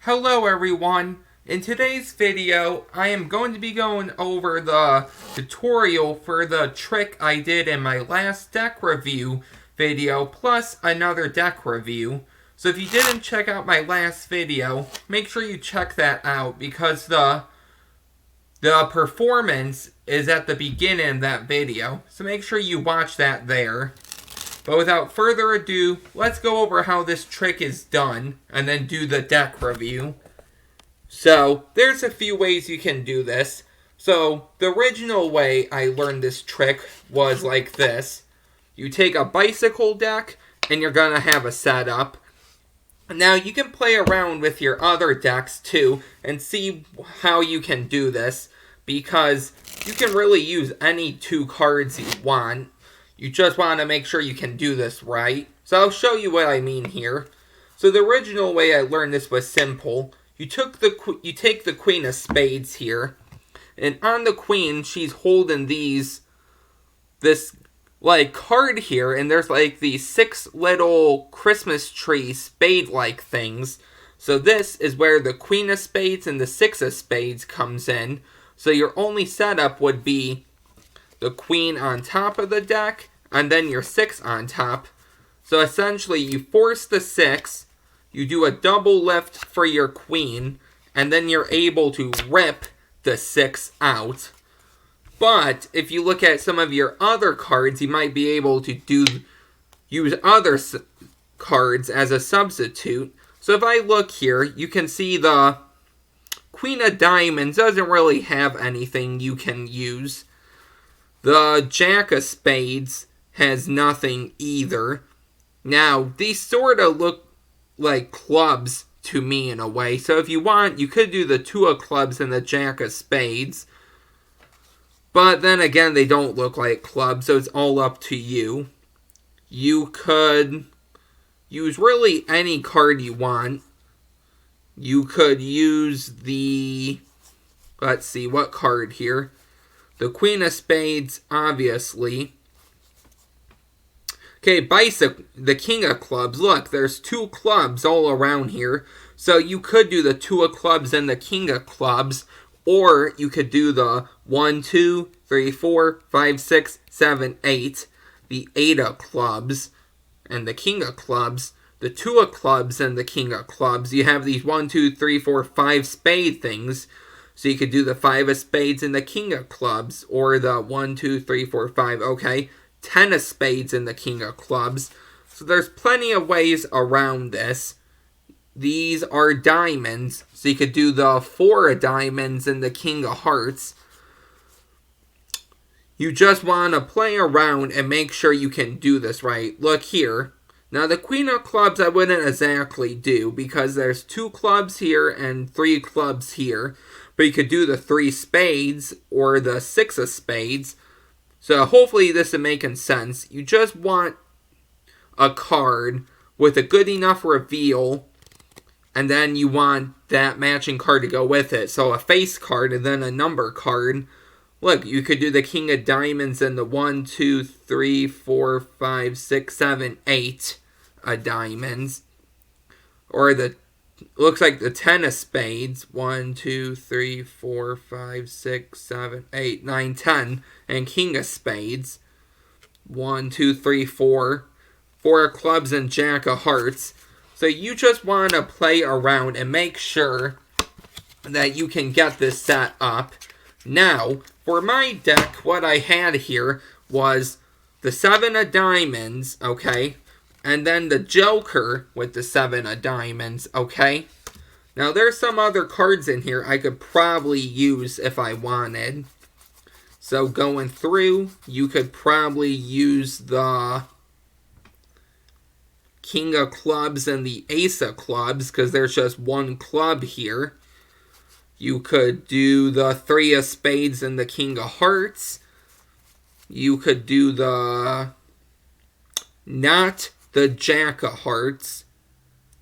Hello everyone, in today's video I am going to be going over the tutorial for the trick I did in my last deck review video plus another deck review. So if you didn't check out my last video, make sure you check that out because the performance is at the beginning of that video. So make sure you watch that there. But without further ado, let's go over how this trick is done, and then do the deck review. So, there's a few ways you can do this. So, the original way I learned this trick was like this. You take a bicycle deck, and you're going to have a setup. Now, you can play around with your other decks, too, and see how you can do this. Because you can really use any two cards you want. You just want to make sure you can do this right. So I'll show you what I mean here. So the original way I learned this was simple. You take the Queen of Spades here, and on the Queen she's holding this like card here, and there's like these 6 little Christmas tree spade-like things. So this is where the Queen of Spades and the 6 of Spades comes in. So your only setup would be the Queen on top of the deck, and then your 6 on top. So essentially, you force the 6, you do a double lift for your Queen, and then you're able to rip the 6 out. But, if you look at some of your other cards, you might be able to use other cards as a substitute. So if I look here, you can see the Queen of Diamonds doesn't really have anything you can use. The Jack of Spades has nothing either. Now, these sort of look like clubs to me in a way. So if you want, you could do the 2 of Clubs and the Jack of Spades. But then again, they don't look like clubs, so it's all up to you. You could use really any card you want. You could use the... Let's see, what card here? The Queen of Spades, obviously. Okay, the King of Clubs. Look, there's 2 clubs all around here. So you could do the 2 of Clubs and the King of Clubs. Or you could do the 1, 2, 3, 4, 5, 6, 7, 8. The 8 of Clubs and the King of Clubs. The 2 of Clubs and the King of Clubs. You have these 1, 2, 3, 4, 5 spade things. So you could do the 5 of Spades and the King of Clubs, or the 1, 2, 3, 4, 5, okay, 10 of Spades and the King of Clubs. So there's plenty of ways around this. These are diamonds, so you could do the 4 of Diamonds and the King of Hearts. You just want to play around and make sure you can do this right. Look here. Now the Queen of Clubs I wouldn't exactly do, because there's 2 clubs here and 3 clubs here. But you could do the 3 spades or the 6 of spades. So hopefully this is making sense. You just want a card with a good enough reveal. And then you want that matching card to go with it. So a face card and then a number card. Look, you could do the King of Diamonds and the 1, 2, 3, 4, 5, 6, 7, 8 of diamonds. Or looks like the 10 of Spades. 1, 2, 3, 4, 5, 6, 7, 8, 9, 10. And King of Spades. 1, 2, 3, 4. 4 of Clubs and Jack of Hearts. So you just want to play around and make sure that you can get this set up. Now, for my deck, what I had here was the 7 of Diamonds, okay? And then the Joker with the 7 of Diamonds, okay? Now, there's some other cards in here I could probably use if I wanted. So, going through, you could probably use the King of Clubs and the Ace of Clubs, because there's just 1 club here. You could do the 3 of Spades and the King of Hearts. You could do not the Jack of Hearts.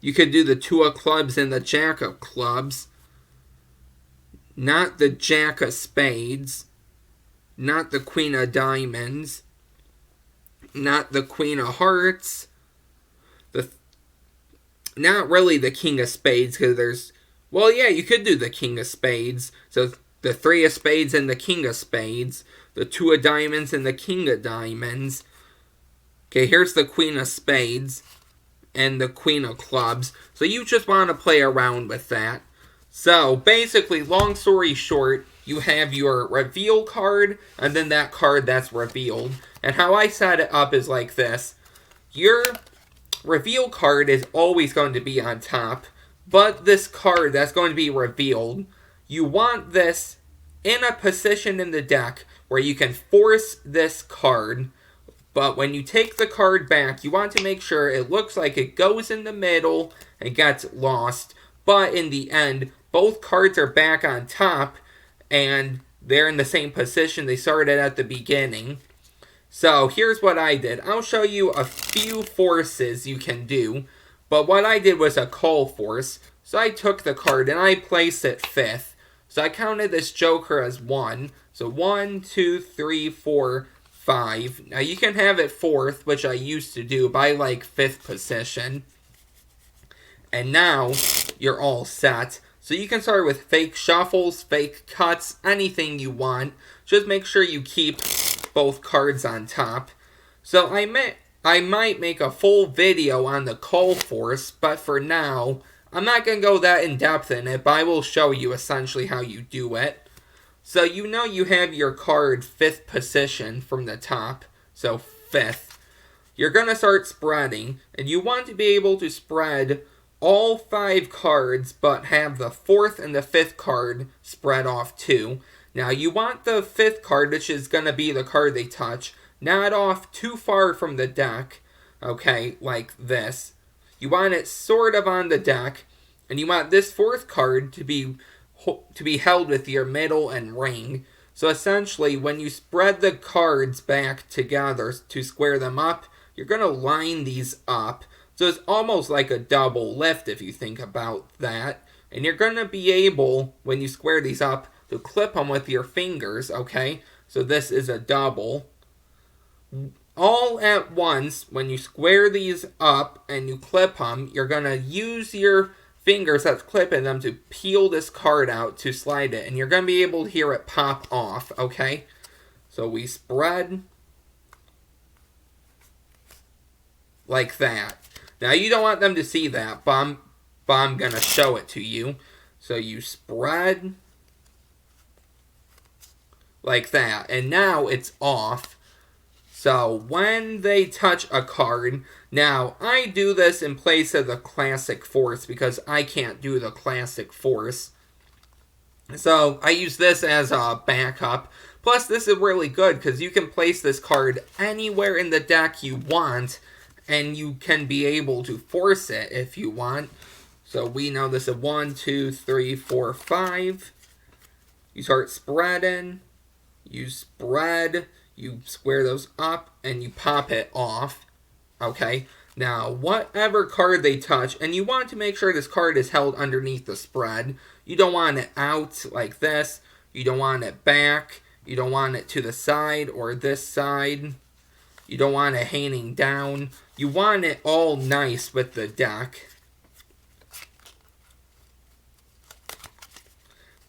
You could do the 2 of Clubs and the Jack of Clubs. Not the Jack of Spades. Not the Queen of Diamonds. Not the Queen of Hearts. Not really the King of Spades, because there's Well, yeah, you could do the king of spades. So the three of spades and the king of spades. The two of diamonds and the king of diamonds. Okay, here's the queen of spades and the queen of clubs. So you just want to play around with that. So basically, long story short, you have your reveal card and then that card that's revealed. And how I set it up is like this. Your reveal card is always going to be on top, but this card that's going to be revealed, you want this in a position in the deck where you can force this card. But when you take the card back, you want to make sure it looks like it goes in the middle and gets lost. But in the end, both cards are back on top and they're in the same position they started at the beginning. So here's what I did. I'll show you a few forces you can do. But what I did was a call force. So I took the card and I placed it 5th. So I counted this joker as 1. So 1, 2, 3, 4, 5. Now you can have it 4th, which I used to do, by like 5th position. And now you're all set. So you can start with fake shuffles, fake cuts, anything you want. Just make sure you keep both cards on top. So I might make a full video on the call force, but for now, I'm not going to go that in depth in it, but I will show you essentially how you do it. So you know you have your card 5th position from the top, so 5th. You're going to start spreading, and you want to be able to spread all 5 cards, but have the 4th and the 5th card spread off too. Now you want the 5th card, which is going to be the card they touch, not off too far from the deck, okay, like this. You want it sort of on the deck, and you want this 4th card to be held with your middle and ring. So essentially, when you spread the cards back together to square them up, you're going to line these up. So it's almost like a double lift if you think about that. And you're going to be able, when you square these up, to clip them with your fingers, okay? So this is a double. All at once, when you square these up and you clip them, you're going to use your fingers that's clipping them to peel this card out to slide it. And you're going to be able to hear it pop off, okay? So we spread like that. Now, you don't want them to see that, but I'm going to show it to you. So you spread like that. And now it's off. So when they touch a card, now I do this in place of the classic force because I can't do the classic force. So I use this as a backup. Plus this is really good because you can place this card anywhere in the deck you want and you can be able to force it if you want. So we know this is 1, 2, 3, 4, 5. You start spreading. You spread. You square those up and you pop it off. Okay. Now, whatever card they touch, and you want to make sure this card is held underneath the spread. You don't want it out like this. You don't want it back. You don't want it to the side or this side. You don't want it hanging down. You want it all nice with the deck.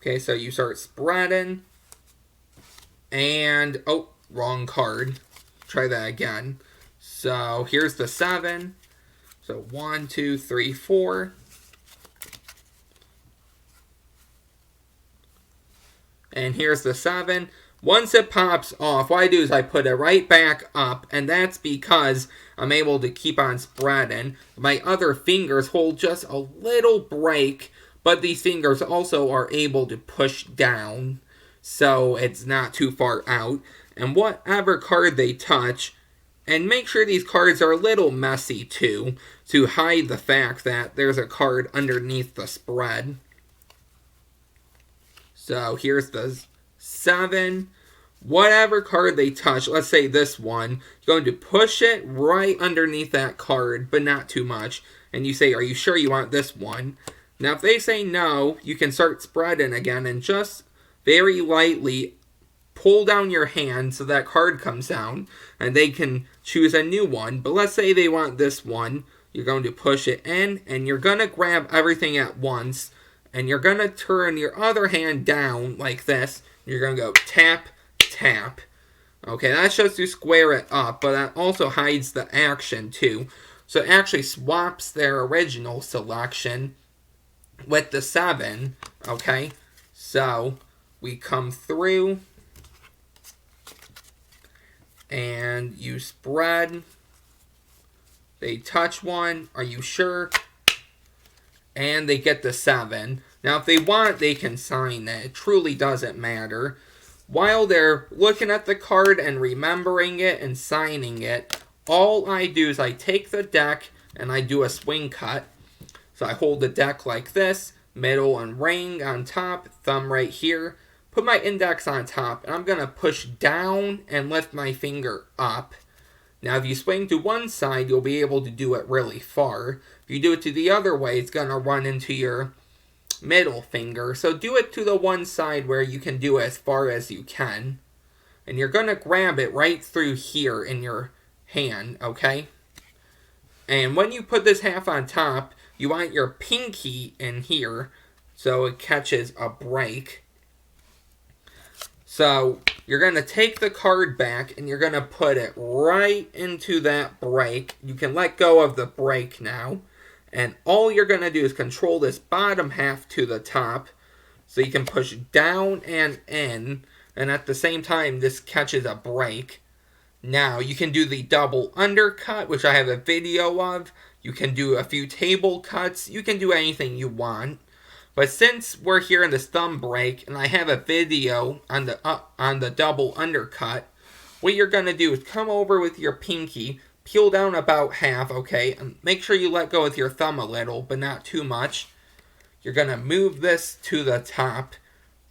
Okay, so you start spreading. And, oh, wrong card. Try that again. So here's the 7. So 1, 2, 3, 4. And here's the 7. Once it pops off, what I do is I put it right back up, and that's because I'm able to keep on spreading. My other fingers hold just a little break, but these fingers also are able to push down, so it's not too far out. And whatever card they touch, and make sure these cards are a little messy too, to hide the fact that there's a card underneath the spread. So here's the 7. Whatever card they touch, let's say this one, you're going to push it right underneath that card, but not too much. And you say, are you sure you want this one? Now, if they say no, you can start spreading again and just very lightly pull down your hand so that card comes down, and they can choose a new one. But let's say they want this one. You're going to push it in, and you're going to grab everything at once, and you're going to turn your other hand down like this. You're going to go tap, tap. Okay, that's just to square it up, but that also hides the action too. So it actually swaps their original selection with the 7. Okay, so we come through and you spread. They touch one. Are you sure? And they get the 7. Now, if they want, they can sign it. It truly doesn't matter. While they're looking at the card and remembering it and signing it, all I do is I take the deck and I do a swing cut. So I hold the deck like this, middle and ring on top, thumb right here. Put my index on top, and I'm going to push down and lift my finger up. Now, if you swing to one side, you'll be able to do it really far. If you do it to the other way, it's going to run into your middle finger. So do it to the one side where you can do it as far as you can. And you're going to grab it right through here in your hand, okay? And when you put this half on top, you want your pinky in here so it catches a break. So you're going to take the card back and you're going to put it right into that break. You can let go of the break now. And all you're going to do is control this bottom half to the top. So you can push down and in. And at the same time, this catches a break. Now, you can do the double undercut, which I have a video of. You can do a few table cuts. You can do anything you want. But since we're here in this thumb break, and I have a video on the double undercut, what you're going to do is come over with your pinky, peel down about half, okay? And make sure you let go with your thumb a little, but not too much. You're going to move this to the top,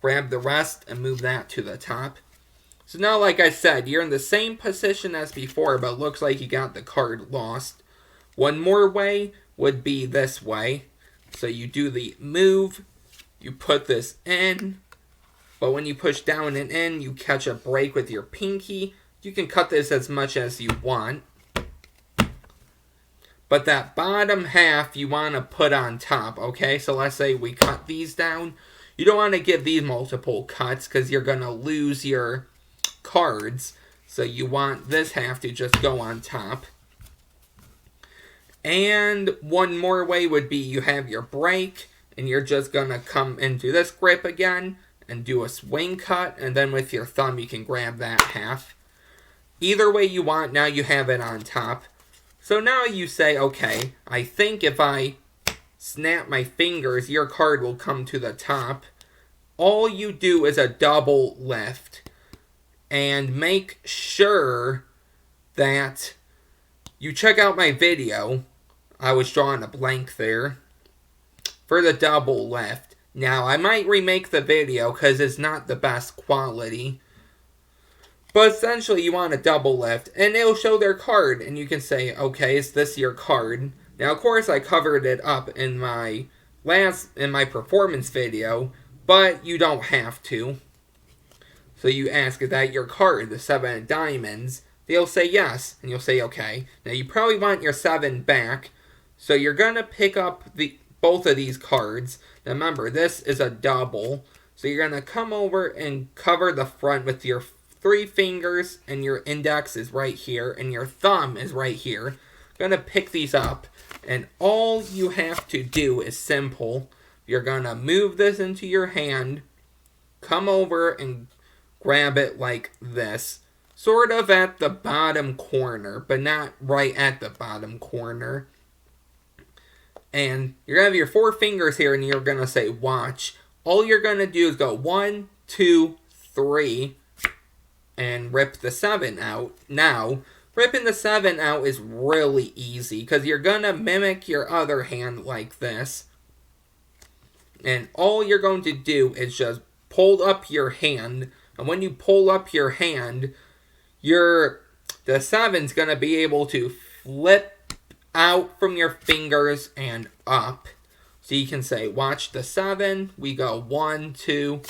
grab the rest, and move that to the top. So now, like I said, you're in the same position as before, but it looks like you got the card lost. One more way would be this way. So you do the move, you put this in, but when you push down and in, you catch a break with your pinky. You can cut this as much as you want. But that bottom half you want to put on top, okay? So let's say we cut these down. You don't want to give these multiple cuts because you're going to lose your cards. So you want this half to just go on top. And one more way would be you have your break, and you're just going to come into this grip again and do a swing cut, and then with your thumb you can grab that half. Either way you want, now you have it on top. So now you say, okay, I think if I snap my fingers, your card will come to the top. All you do is a double lift, and make sure that you check out my video. I was drawing a blank there for the double lift. Now, I might remake the video because it's not the best quality. But essentially, you want a double lift, and it'll show their card, and you can say, okay, is this your card? Now, of course, I covered it up in my performance video, but you don't have to. So you ask, is that your card, the 7 of diamonds? They'll say yes, and you'll say okay. Now, you probably want your 7 back, so you're going to pick up both of these cards. Now, remember, this is a double, so you're going to come over and cover the front with your 3 fingers, and your index is right here, and your thumb is right here. Going to pick these up, and all you have to do is simple. You're going to move this into your hand, come over and grab it like this. Sort of at the bottom corner, but not right at the bottom corner. And you're going to have your 4 fingers here, and you're going to say, watch. All you're going to do is go 1, 2, 3, and rip the 7 out. Now, ripping the 7 out is really easy, because you're going to mimic your other hand like this. And all you're going to do is just pull up your hand, and when you pull up your hand, the 7's going to be able to flip out from your fingers and up. So you can say, watch the 7. We go 1, 2,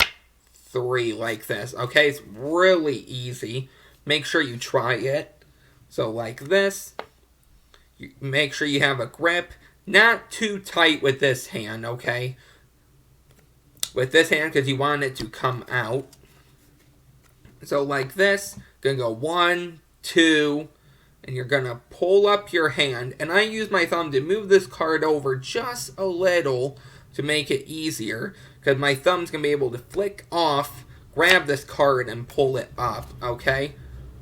3 like this. Okay, it's really easy. Make sure you try it. So like this. Make sure you have a grip. Not too tight with this hand, okay? with this hand because you want it to come out. So like this, gonna go 1, 2, and you're gonna pull up your hand. And I use my thumb to move this card over just a little to make it easier, because my thumb's gonna be able to flick off, grab this card, and pull it up. Okay,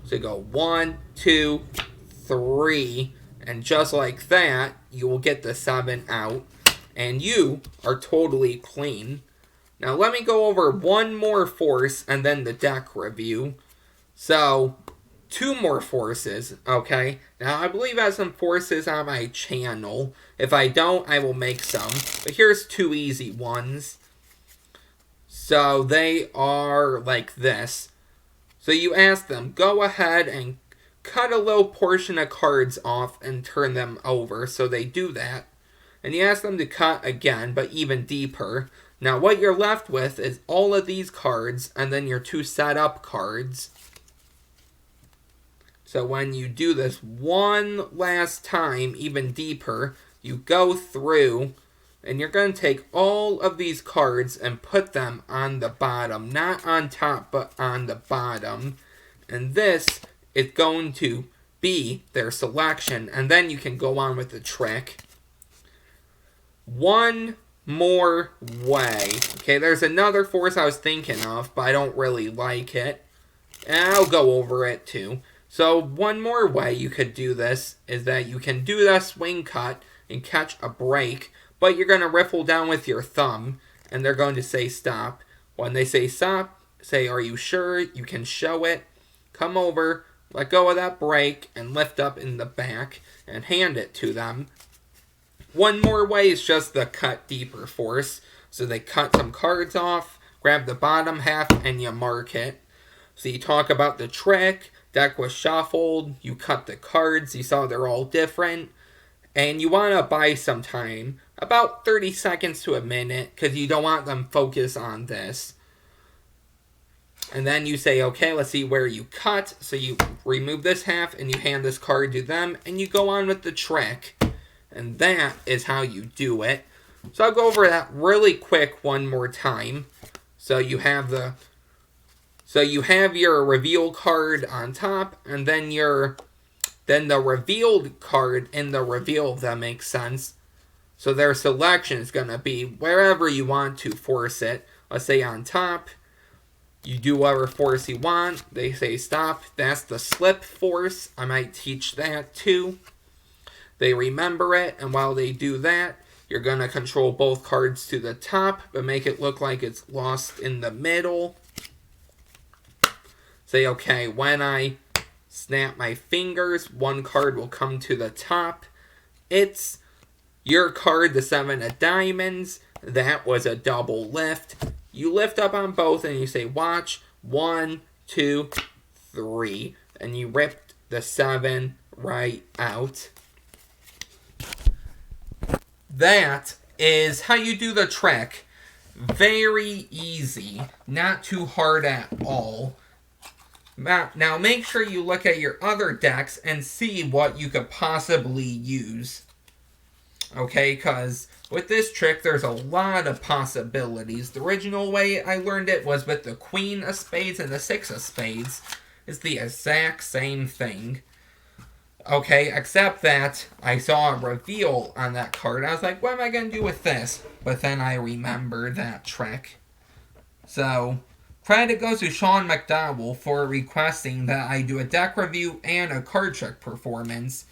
so go 1, 2, 3, and just like that, you will get the 7 out, and you are totally clean. Now let me go over one more force and then the deck review. So, 2 more forces, okay? Now I believe I have some forces on my channel. If I don't, I will make some. But here's 2 easy ones. So they are like this. So you ask them, go ahead and cut a little portion of cards off and turn them over. So they do that. And you ask them to cut again, but even deeper. Now what you're left with is all of these cards and then your 2 setup cards. So when you do this one last time, even deeper, you go through and you're going to take all of these cards and put them on the bottom. Not on top, but on the bottom. And this is going to be their selection. And then you can go on with the trick. One more way. Okay, there's another force I was thinking of, but I don't really like it. And I'll go over it too. So one more way you could do this is that you can do that swing cut and catch a break, but you're going to riffle down with your thumb, and they're going to say stop. When they say stop, say, are you sure? You can show it. Come over, let go of that break, and lift up in the back, and hand it to them. One more way is just the cut deeper force. So they cut some cards off, grab the bottom half, and you mark it. So you talk about the trick, deck was shuffled, you cut the cards, you saw they're all different, and you want to buy some time, about 30 seconds to a minute, because you don't want them focus on this. And then you say, okay, let's see where you cut. So you remove this half, and you hand this card to them, and you go on with the trick. And that is how you do it. So I'll go over that really quick one more time. So you have your reveal card on top, and then the revealed card in the reveal, if that makes sense. So their selection is going to be wherever you want to force it. Let's say on top, you do whatever force you want. They say stop. That's the slip force. I might teach that too. They remember it, and while they do that, you're going to control both cards to the top, but make it look like it's lost in the middle. Say, okay, when I snap my fingers, one card will come to the top. It's your card, the 7 of diamonds. That was a double lift. You lift up on both, and you say, watch, 1, 2, 3. And you rip the 7 right out. That is how you do the trick. Very easy. Not too hard at all. Now make sure you look at your other decks and see what you could possibly use. Okay, because with this trick there's a lot of possibilities. The original way I learned it was with the Queen of Spades and the 6 of Spades. It's the exact same thing. Okay, except that I saw a reveal on that card. I was like, what am I going to do with this? But then I remembered that trick. So, credit goes to Shawn McDowell for requesting that I do a deck review and a card trick performance.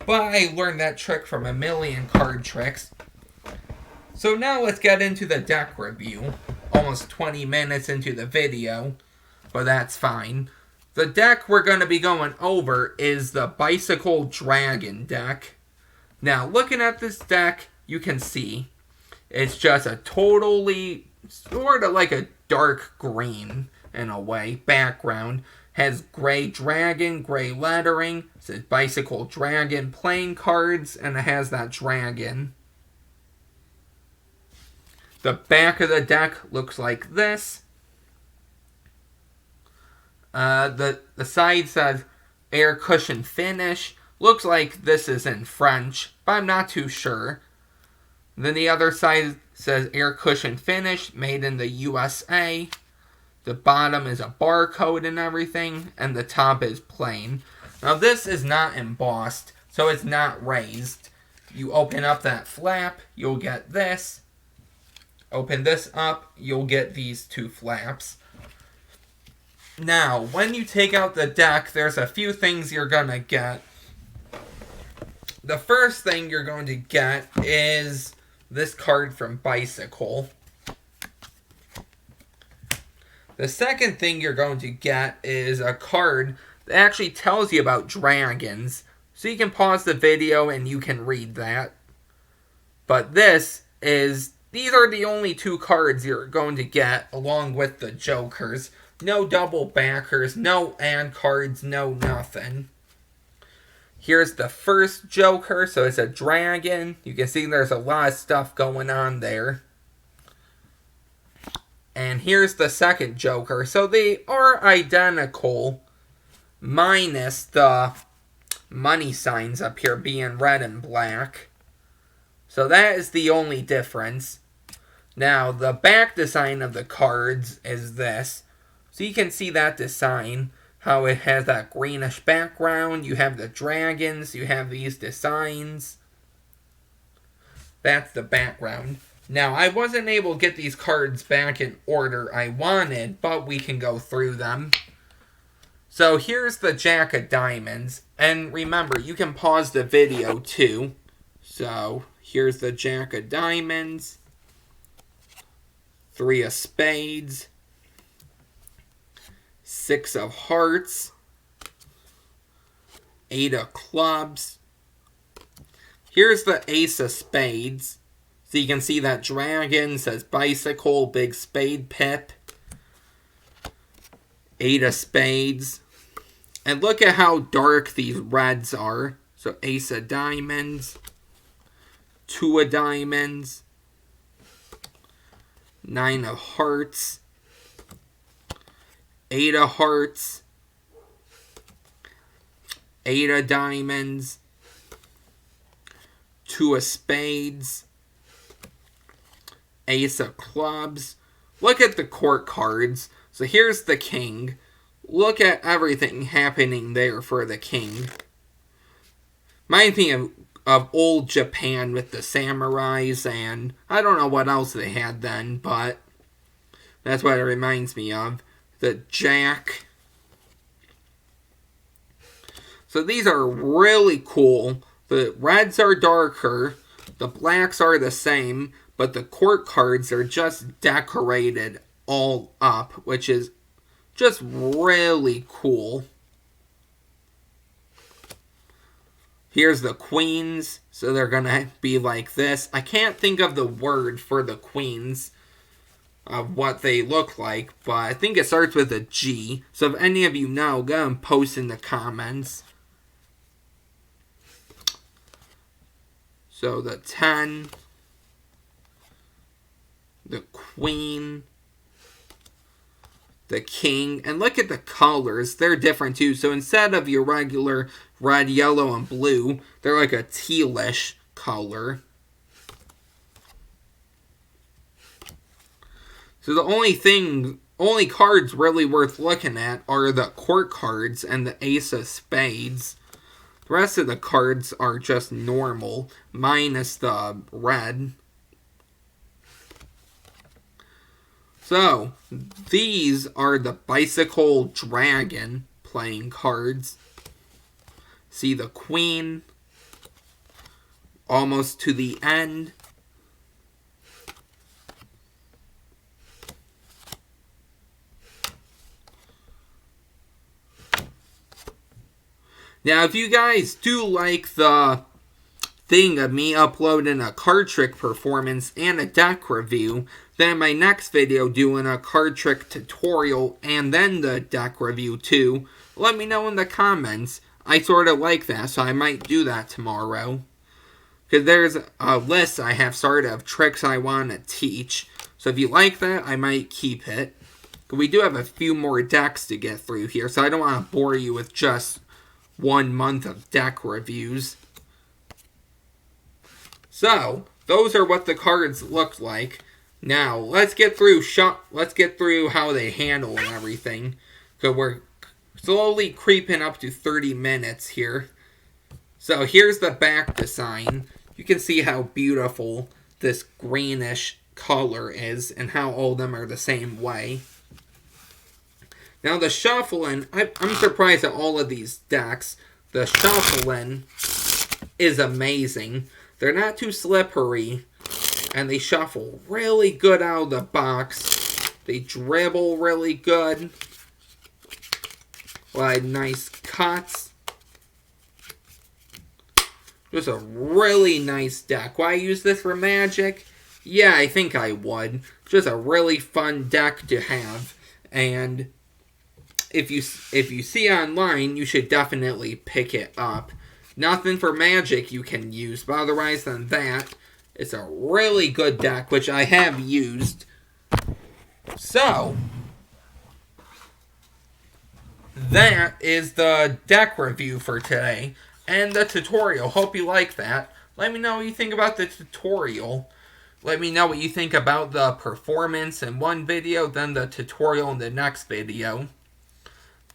But I learned that trick from a million card tricks. So now let's get into the deck review. Almost 20 minutes into the video, but that's fine. The deck we're going to be going over is the Bicycle Dragon deck. Now, looking at this deck, you can see it's just a totally, sort of like a dark green, in a way, background. Has gray dragon, gray lettering. It says Bicycle Dragon playing cards, and it has that dragon. The back of the deck looks like this. The side says air cushion finish. Looks like this is in French, but I'm not too sure. Then the other side says air cushion finish, made in the USA. The bottom is a barcode and everything, and the top is plain. Now this is not embossed, so it's not raised. You open up that flap, you'll get this. Open this up, you'll get these two flaps. Now, when you take out the deck, there's a few things you're going to get. The first thing you're going to get is this card from Bicycle. The second thing you're going to get is a card that actually tells you about dragons. So you can pause the video and you can read that. But these are the only two cards you're going to get along with the Jokers. No double backers, no and cards, no nothing. Here's the first Joker, so it's a dragon. You can see there's a lot of stuff going on there. And here's the second Joker. So they are identical, minus the money signs up here being red and black. So that is the only difference. Now, the back design of the cards is this. So you can see that design, how it has that greenish background. You have the dragons, you have these designs. That's the background. Now, I wasn't able to get these cards back in order I wanted, but we can go through them. So here's the Jack of Diamonds. And remember, you can pause the video too. So here's the Jack of Diamonds. 3 of Spades. 6 of Hearts. 8 of Clubs. Here's the Ace of Spades. So you can see that dragon says Bicycle, big spade pip. 8 of Spades. And look at how dark these reds are. So Ace of Diamonds. 2 of Diamonds. 9 of Hearts. 8 of Hearts. 8 of Diamonds. 2 of Spades. Ace of Clubs. Look at the court cards. So here's the King. Look at everything happening there for the King. Reminds me of old Japan with the samurais, and I don't know what else they had then, but that's what it reminds me of. The Jack. So these are really cool. The reds are darker. The blacks are the same. But the court cards are just decorated all up, which is just really cool. Here's the queens. So they're going to be like this. I can't think of the word for the queens of what they look like, but I think it starts with a G. So if any of you know, go and post in the comments. So the 10, the Queen, the King, and look at the colors. They're different too. So instead of your regular red, yellow, and blue, they're like a tealish color. So the only cards really worth looking at are the court cards and the Ace of Spades. The rest of the cards are just normal, minus the red. So, these are the Bicycle Dragon playing cards. See the Queen, almost to the end. Now, if you guys do like the thing of me uploading a card trick performance and a deck review, then in my next video doing a card trick tutorial and then the deck review too, let me know in the comments. I sort of like that, so I might do that tomorrow. Because there's a list I have started of tricks I want to teach. So if you like that, I might keep it. But we do have a few more decks to get through here, so I don't want to bore you with just 1 month of deck reviews. So, those are what the cards look like. Now, let's get through how they handle and everything. So we're slowly creeping up to 30 minutes here. So here's the back design. You can see how beautiful this greenish color is and how all of them are the same way. Now the shuffling, I'm surprised at all of these decks. The shuffling is amazing. They're not too slippery, and they shuffle really good out of the box. They dribble really good. Like nice cuts. Just a really nice deck. Will I use this for Magic? Yeah, I think I would. Just a really fun deck to have. And if you see online, you should definitely pick it up. Nothing for Magic you can use, but otherwise than that, it's a really good deck, which I have used. So, that is the deck review for today, and the tutorial. Hope you like that. Let me know what you think about the tutorial. Let me know what you think about the performance in one video, then the tutorial in the next video.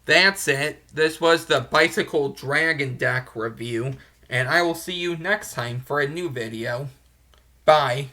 That's it. This was the Bicycle Dragon deck review, and I will see you next time for a new video. Bye.